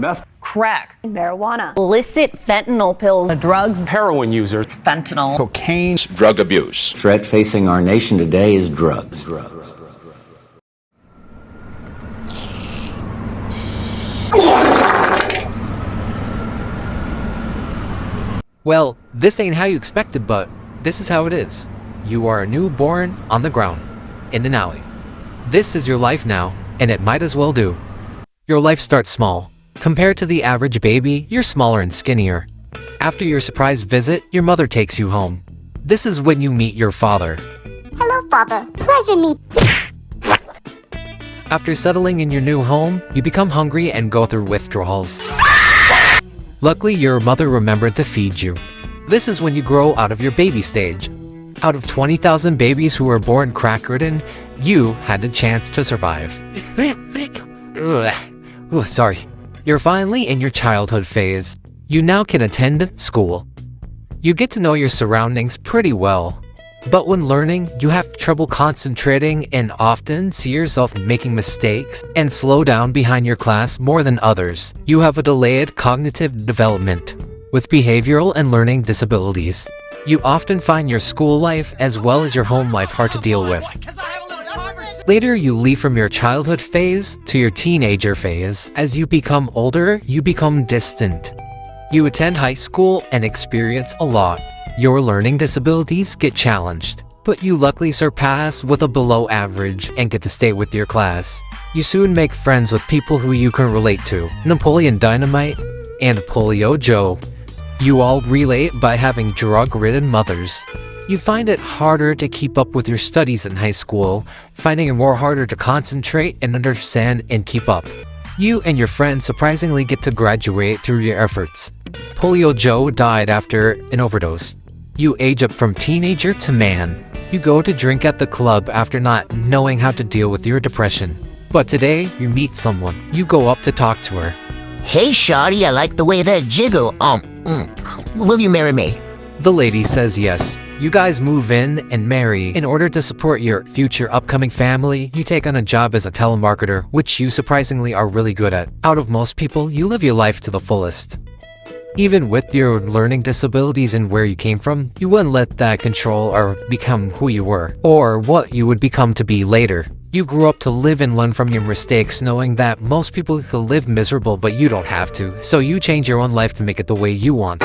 meth, crack, marijuana, illicit fentanyl pills, drugs, heroin users, fentanyl, cocaine, drug abuse. Threat facing our nation today is drugs. Well, this ain't how you expected, but this is how it is. You are a newborn on the ground, in an alley. This is your life now, and it might as well do. Your life starts small. Compared to the average baby, you're smaller and skinnier. After your surprise visit, your mother takes you home. This is when you meet your father. Hello, Father. Pleasure meet. After settling in your new home, you become hungry and go through withdrawals. Luckily, your mother remembered to feed you. This is when you grow out of your baby stage. Out of 20,000 babies who were born crack-ridden, you had a chance to survive. Sorry. You're finally in your childhood phase. You now can attend school. You get to know your surroundings pretty well. But when learning, you have trouble concentrating and often see yourself making mistakes and slow down behind your class more than others. You have a delayed cognitive development with behavioral and learning disabilities. You often find your school life as well as your home life hard to deal with. Later, you leave from your childhood phase to your teenager phase. As you become older, you become distant. You attend high school and experience a lot. Your learning disabilities get challenged, but you luckily surpass with a below average and get to stay with your class. You soon make friends with people who you can relate to, Napoleon Dynamite and Polio Joe. You all relate by having drug-ridden mothers. You find it harder to keep up with your studies in high school, finding it more harder to concentrate and understand and keep up. You and your friends surprisingly get to graduate through your efforts. Polio Joe died after an overdose. You age up from teenager to man. You go to drink at the club after not knowing how to deal with your depression. But today, you meet someone. You go up to talk to her. Hey, shawty, I like the way that jiggle. Will you marry me? The lady says yes. You guys move in and marry. In order to support your future upcoming family, you take on a job as a telemarketer, which you surprisingly are really good at. Out of most people, you live your life to the fullest. Even with your learning disabilities and where you came from, you wouldn't let that control or become who you were, or what you would become to be later. You grew up to live and learn from your mistakes, knowing that most people could live miserable but you don't have to, so you change your own life to make it the way you want.